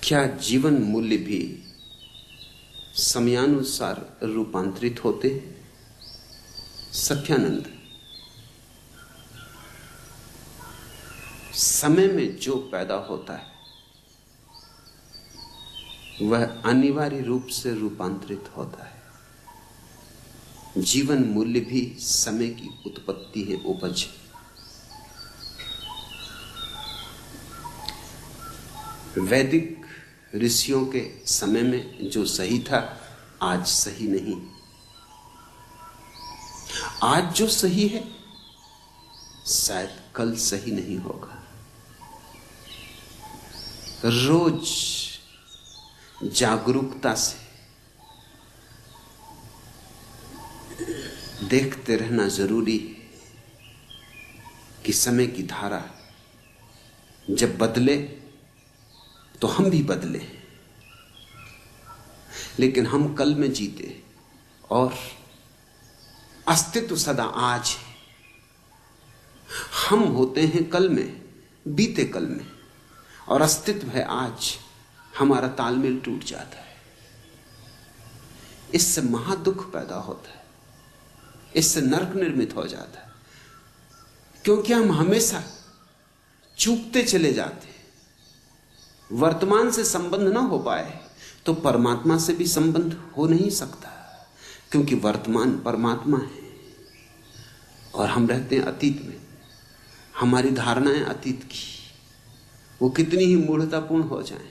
क्या जीवन मूल्य भी समयानुसार रूपांतरित होते हैं? सत्यानंद, समय में जो पैदा होता है वह अनिवार्य रूप से रूपांतरित होता है। जीवन मूल्य भी समय की उत्पत्ति है, उपज है। वैदिक ऋषियों के समय में जो सही था आज सही नहीं। आज जो सही है शायद कल सही नहीं होगा। रोज जागरूकता से देखते रहना जरूरी है कि समय की धारा जब बदले तो हम भी बदले, लेकिन हम कल में जीते और अस्तित्व सदा आज है। हम होते हैं कल में, बीते कल में, और अस्तित्व है आज। हमारा तालमेल टूट जाता है, इससे महादुख पैदा होता है, इससे नरक निर्मित हो जाता है, क्योंकि हम हमेशा चूकते चले जाते हैं। वर्तमान से संबंध ना हो पाए तो परमात्मा से भी संबंध हो नहीं सकता, क्योंकि वर्तमान परमात्मा है और हम रहते हैं अतीत में। हमारी धारणाएं अतीत की वो कितनी ही मूढ़तापूर्ण हो जाएं,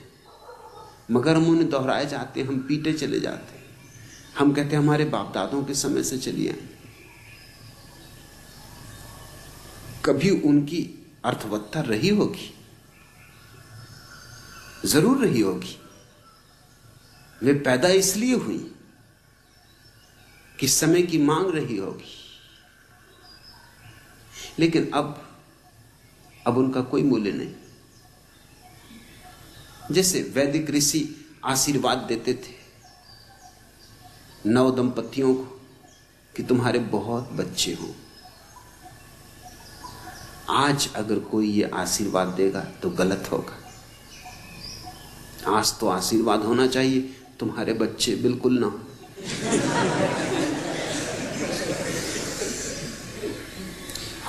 मगर हम उन्हें दोहराए जाते हैं, हम पीटे चले जाते हैं। हम कहते हैं हमारे बाप दादों के समय से चली आई। कभी उनकी अर्थवत्ता रही होगी, जरूर रही होगी। वे पैदा इसलिए हुई कि समय की मांग रही होगी, लेकिन अब उनका कोई मूल्य नहीं। जैसे वैदिक ऋषि आशीर्वाद देते थे नव दंपतियों को कि तुम्हारे बहुत बच्चे हों। आज अगर कोई ये आशीर्वाद देगा तो गलत होगा। आज तो आशीर्वाद होना चाहिए तुम्हारे बच्चे बिल्कुल ना हो।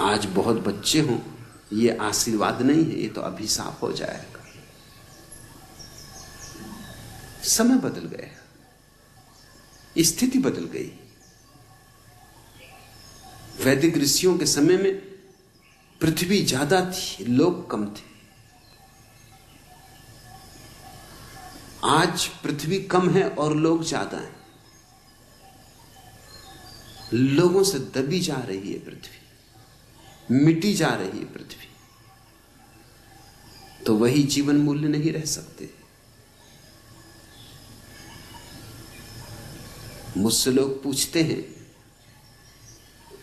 आज बहुत बच्चे हों ये आशीर्वाद नहीं है, ये तो अभिशाप हो जाएगा। समय बदल गया, स्थिति बदल गई। वैदिक ऋषियों के समय में पृथ्वी ज्यादा थी, लोग कम थे। आज पृथ्वी कम है और लोग ज्यादा हैं। लोगों से दबी जा रही है पृथ्वी, मिटी जा रही है पृथ्वी। तो वही जीवन मूल्य नहीं रह सकते। मुझसे लोग पूछते हैं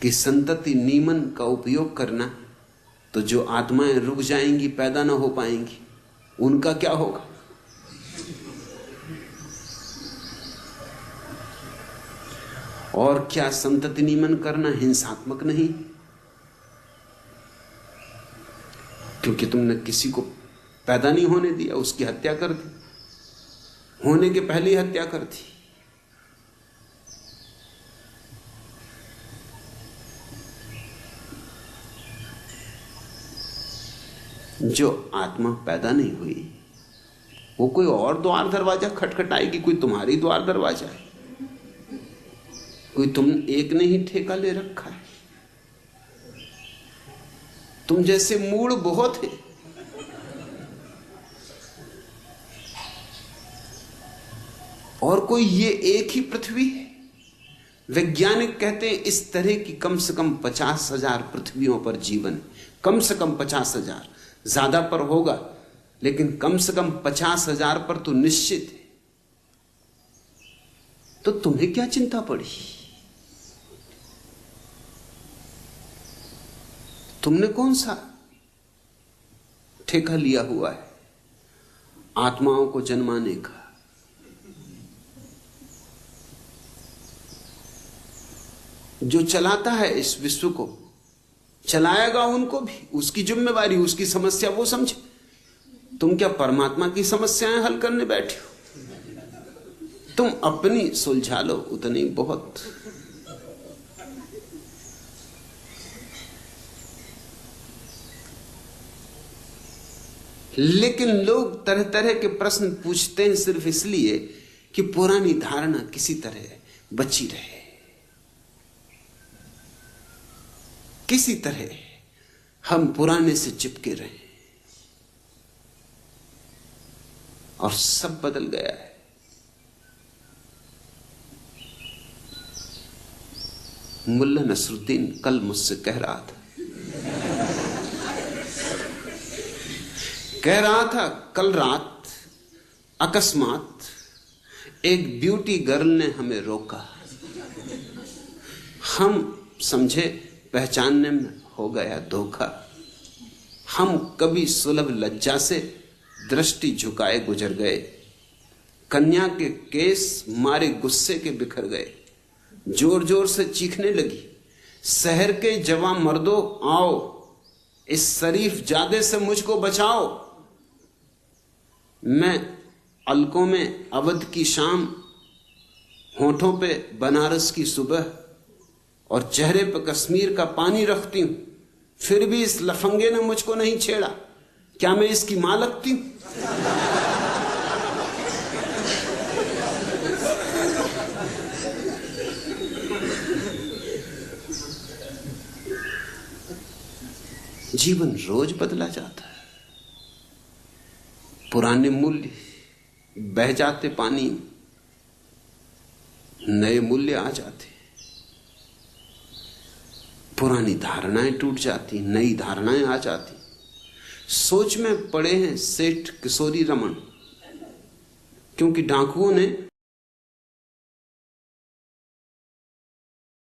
कि संतति नियमन का उपयोग करना, तो जो आत्माएं रुक जाएंगी, पैदा ना हो पाएंगी, उनका क्या होगा? और क्या संतति नियमन करना हिंसात्मक नहीं? क्योंकि तुमने किसी को पैदा नहीं होने दिया, उसकी हत्या कर दी, होने के पहले ही हत्या कर दी। जो आत्मा पैदा नहीं हुई वो कोई और द्वार दरवाजा खटखटाएगी। कोई तुम्हारी द्वार दरवाजा है, कोई तुम एक ने ही ठेका ले रखा है। तुम जैसे मूड बहुत है। और कोई ये एक ही पृथ्वी है। वैज्ञानिक कहते हैं इस तरह की कम से कम 50,000 पृथ्वियों पर जीवन, कम से कम 50,000, ज्यादा पर होगा लेकिन कम से कम 50,000 पर तो निश्चित है। तो तुम्हें क्या चिंता पड़ी? तुमने कौन सा ठेका लिया हुआ है आत्माओं को जन्माने का? जो चलाता है इस विश्व को, चलाएगा उनको भी, उसकी जिम्मेवारी, उसकी समस्या वो समझे। तुम क्या परमात्मा की समस्याएं हल करने बैठे हो? तुम अपनी सुलझा लो, उतनी बहुत। लेकिन लोग तरह तरह के प्रश्न पूछते हैं सिर्फ इसलिए कि पुरानी धारणा किसी तरह बची रहे, किसी तरह हम पुराने से चिपके रहे। और सब बदल गया है। मुल्ला नसरुद्दीन कल मुझसे कह रहा था कल रात अकस्मात एक ब्यूटी गर्ल ने हमें रोका। हम समझे पहचानने में हो गया धोखा। हम कभी सुलभ लज्जा से दृष्टि झुकाए गुजर गए। कन्या के केस मारे गुस्से के बिखर गए। जोर जोर से चीखने लगी, शहर के जवां मर्दों आओ, इस शरीफ जादे से मुझको बचाओ। मैं अलकों में अवध की शाम, होठों पे बनारस की सुबह और चेहरे पे कश्मीर का पानी रखती हूं, फिर भी इस लफंगे ने मुझको नहीं छेड़ा। क्या मैं इसकी मां लगती हूं? जीवन रोज बदला जाता है। पुराने मूल्य बह जाते पानी में, नए मूल्य आ जाते। पुरानी धारणाएं टूट जाती, नई धारणाएं आ जाती। सोच में पड़े हैं सेठ किशोरी रमन, क्योंकि डाकुओं ने